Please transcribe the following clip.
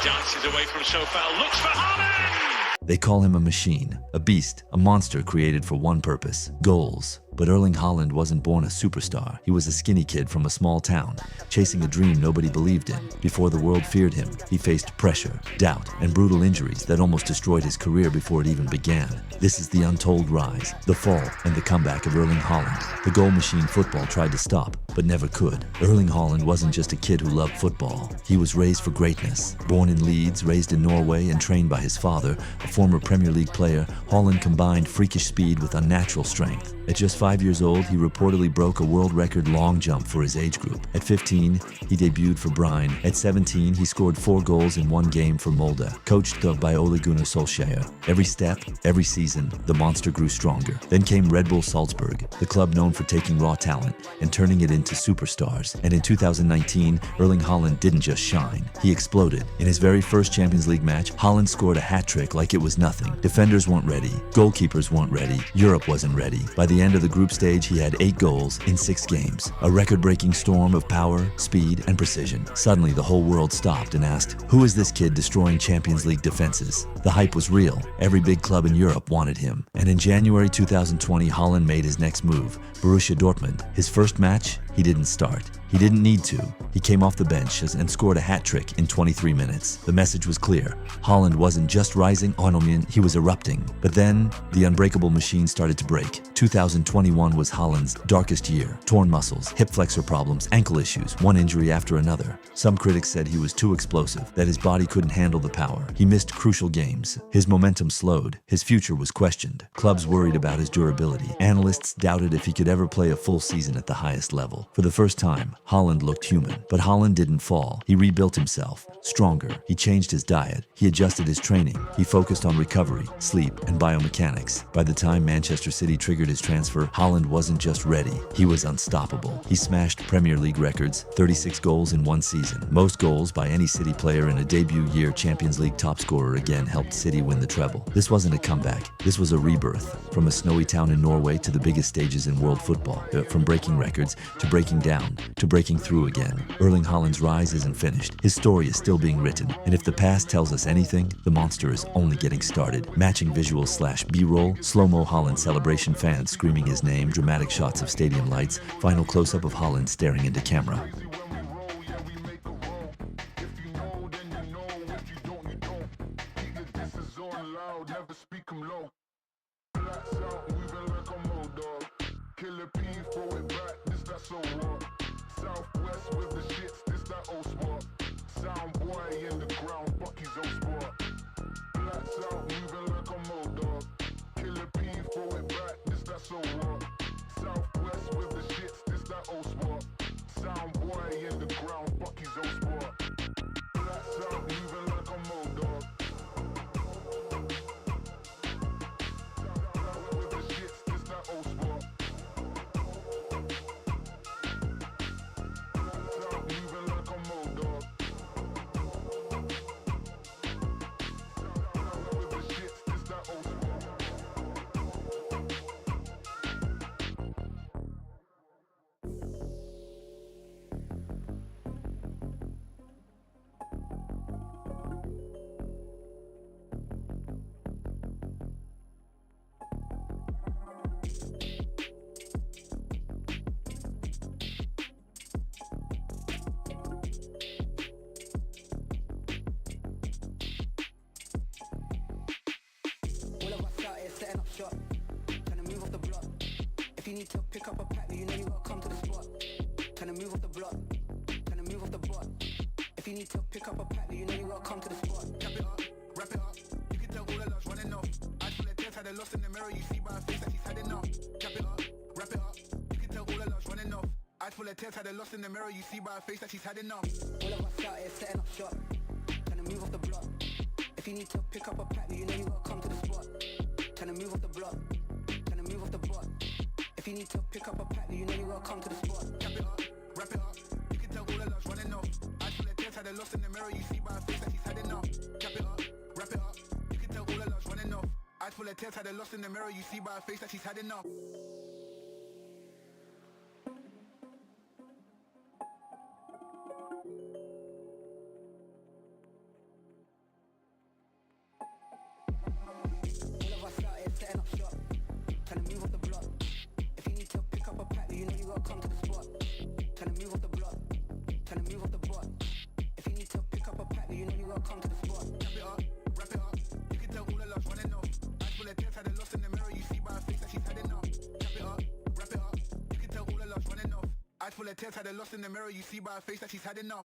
Dances away from Sofel, looks for Haaland! They call him a machine, a beast, a monster created for one purpose: goals. But Erling Haaland wasn't born a superstar. He was a skinny kid from a small town, chasing a dream nobody believed in. Before the world feared him, he faced pressure, doubt, and brutal injuries that almost destroyed his career before it even began. This is the untold rise, the fall, and the comeback of Erling Haaland. The goal machine football tried to stop, but never could. Erling Haaland wasn't just a kid who loved football. He was raised for greatness. Born in Leeds, raised in Norway, and trained by his father, a former Premier League player, Haaland combined freakish speed with unnatural strength. At just 5 years old, he reportedly broke a world record long jump for his age group. At 15, he debuted for Brine. At 17, he scored 4 goals in 1 game for Molde, coached by Ole Gunnar Solskjaer. Every step, every season, the monster grew stronger. Then came Red Bull Salzburg, the club known for taking raw talent and turning it into superstars. And in 2019, Erling Haaland didn't just shine, he exploded. In his very first Champions League match, Haaland scored a hat-trick like it was nothing. Defenders weren't ready, goalkeepers weren't ready, Europe wasn't ready. By the end of the group stage, he had 8 goals in 6 games. A record-breaking storm of power, speed, and precision. Suddenly, the whole world stopped and asked, who is this kid destroying Champions League defenses? The hype was real. Every big club in Europe wanted him. And in January 2020, Haaland made his next move, Borussia Dortmund. His first match, he didn't start. He didn't need to. He came off the bench and scored a hat-trick in 23 minutes. The message was clear. Haaland wasn't just rising on him, he was erupting. But then, the unbreakable machine started to break. 2021 was Haaland's darkest year. Torn muscles, hip flexor problems, ankle issues, one injury after another. Some critics said he was too explosive, that his body couldn't handle the power. He missed crucial games. His momentum slowed. His future was questioned. Clubs worried about his durability. Analysts doubted if he could ever play a full season at the highest level. For the first time, Haaland looked human. But Haaland didn't fall. He rebuilt himself, stronger. He changed his diet. He adjusted his training. He focused on recovery, sleep, and biomechanics. By the time Manchester City triggered his transfer, Haaland wasn't just ready. He was unstoppable. He smashed Premier League records, 36 goals in 1 season. Most goals by any City player in a debut year. Champions League top scorer again helped City win the treble. This wasn't a comeback. This was a rebirth. From a snowy town in Norway to the biggest stages in world football. From breaking records to breaking down to breaking through again. Erling Haaland's rise isn't finished. His story is still being written. And if the past tells us anything, the monster is only getting started. Matching visuals / B-roll, slow-mo Haaland celebration, fans screaming his name, dramatic shots of stadium lights, final close-up of Haaland staring into camera. Southwest with the shits, this that old spot. Sound boy in the ground, fuck his old spot. Blacks out, moving like a mold dog. Killer P, throw it back, this that so what. Southwest with the shits, this that old spot. Sound boy in the ground, fuck his old spot. Blacks out, moving like a mold dog. Southwest with the shits, this that old spot. Setting up shop, trying to move off the block. If you need to pick up a pack, you know you gotta come to the spot. Trying to move off the block, trying to move off the block. If you need to pick up a pack, you know you gotta come to the spot. Cap it up, wrap it up. You can tell all the loves running off. I feel like tears had a loss in the mirror. You see by her face that she's had enough. Cap it up, wrap it up. You can tell all the loves running off. Eyes full of tears had a loss in the mirror. You see by her face that she's had enough. All of us out here setting up shop, trying to move off the block. If you need to pick up a pack, you know you gotta come to the spot. Trying to move off the block, trying to move off the block. If you need to pick up a pack, you know you gotta come to the spot. Cap it up, wrap it up. You can tell all the loves running off. Eyes full of tears had a loss in the mirror. You see by her face that she's had enough. Cap it up, wrap it up. You can tell all the loves running off. Eyes full of tears had a loss in the mirror. You see by her face that she's had enough. Eyes full of tears, had her lost in the mirror. You see by her face that she's had enough.